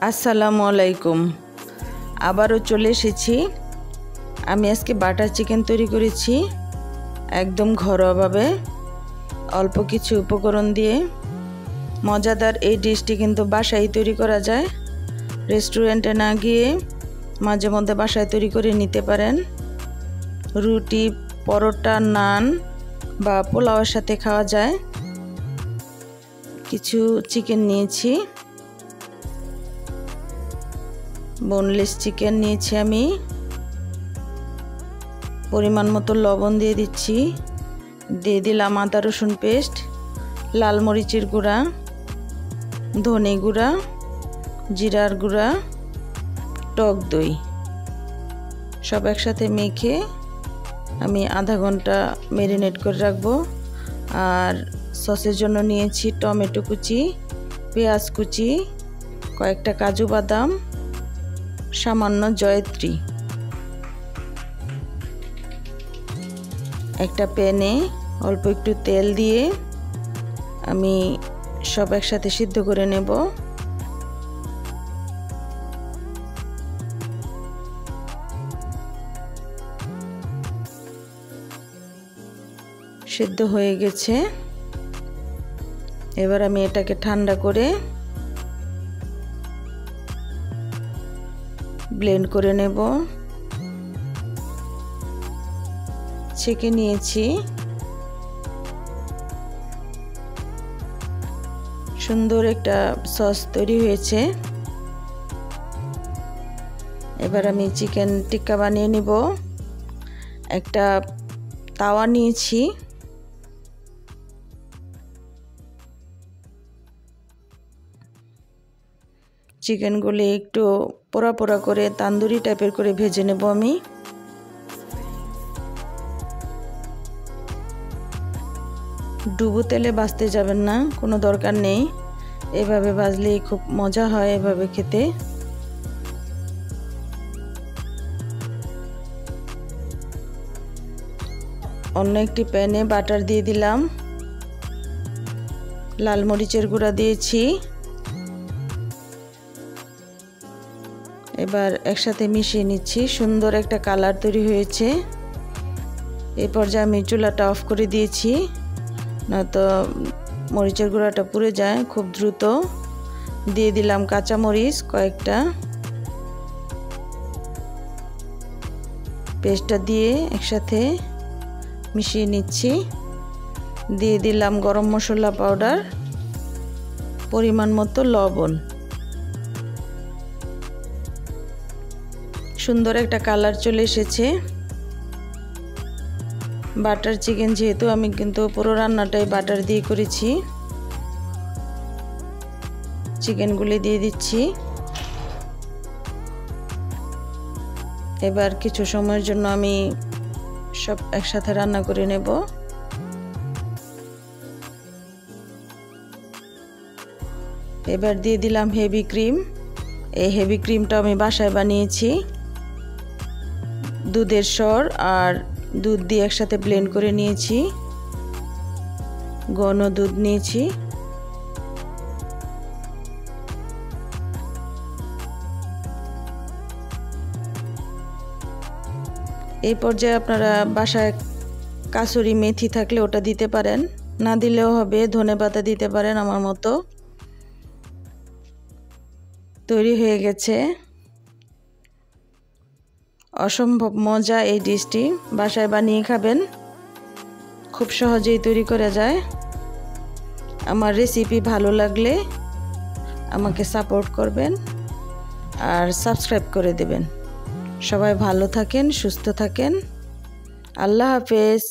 আসসালামু আলাইকুম। আবারও চলে এসেছি। আমি আজকে বাটার চিকেন তৈরি করেছি একদম ঘরোয়াভাবে, অল্প কিছু উপকরণ দিয়ে। মজাদার এই ডিশটি কিন্তু বাসায় তৈরি করা যায়, রেস্টুরেন্টে না গিয়ে মাঝে মধ্যে বাসায় তৈরি করে নিতে পারেন। রুটি, পরোটা, নান বা পোলাওয়ের সাথে খাওয়া যায়। কিছু চিকেন নিয়েছি, বোনলেস চিকেন নিয়েছি আমি। পরিমাণ মতো লবণ দিয়ে দিচ্ছি, দিয়ে দিলাম আদা রসুন পেস্ট, লাল মরিচের গুঁড়া, ধনে গুঁড়া, জিরার গুঁড়া, টক দই সব একসাথে মেখে আমি আধা ঘন্টা ম্যারিনেট করে রাখবো। আর সসের জন্য নিয়েছি টমেটো কুচি, পেঁয়াজ কুচি, কয়েকটা কাজু বাদাম, সামান্য জয়ত্রী। একটা প্যানে অল্প একটু তেল দিয়ে আমি সব একসাথে সিদ্ধ করে নেব। সিদ্ধ হয়ে গেছে, এবার আমি এটাকে ঠান্ডা করে ব্লেন্ড করে নেব। ছেঁকে নিয়েছি, সুন্দর একটা সস তৈরি হয়েছে। এবার আমি চিকেন টিক্কা বানিয়ে নিব। একটা তাওয়া নিয়েছি, চিকেনগুলি একটু পোড়া পোড়া করে তান্দুরি টাইপের করে ভেজে নেব আমি। ডুবো তেলে ভাজতে যাবেন না, কোনো দরকার নেই। এভাবে ভাজলেই খুব মজা হয় এভাবে খেতে। অন্য একটি প্যানে বাটার দিয়ে দিলাম, লাল মরিচের গুঁড়া দিয়েছি। এবার একসাথে মিশিয়ে নিচ্ছি, সুন্দর একটা কালার তৈরি হয়েছে। এই পর্যায়ে আমি চুলাটা অফ করে দিয়েছি, নয়তো মরিচের গুঁড়াটা পুড়ে যায় খুব দ্রুত। দিয়ে দিলাম কাঁচা মরিচ কয়েকটা, পেস্টটা দিয়ে একসাথে মিশিয়ে নিচ্ছি। দিয়ে দিলাম গরম মশলা পাউডার, পরিমাণ মতো লবণ। সুন্দর একটা কালার চলে এসেছে। বাটার চিকেন যেহেতু, আমি কিন্তু পুরো রান্নাটাই বাটার দিয়ে করেছি। চিকেনগুলি দিয়ে দিচ্ছি। এবার কিছু সময়ের জন্য আমি সব একসাথে রান্না করে নেব। এবার দিয়ে দিলাম হেভি ক্রিম। এই হেভি ক্রিমটা আমি বাসায় বানিয়েছি। দুধের সর আর দুধ দিয়ে একসাথে ব্লেন্ড করে নিয়েছি, ঘন দুধ নিয়েছি। এই পর্যায়ে আপনারা বাসায় কাসুরি মেথি থাকলে ওটা দিতে পারেন, না দিলেও হবে, ধনেপাতা দিতে পারেন আমার মতো। তৈরি হয়ে গেছে অসম্ভব মজা এই ডিশটি। বাসায় বানিয়ে খাবেন, খুব সহজেই তৈরি করা যায়। আমার রেসিপি ভালো লাগলে আমাকে সাপোর্ট করবেন আর সাবস্ক্রাইব করে দেবেন। সবাই ভালো থাকেন, সুস্থ থাকেন। আল্লাহ হাফেজ।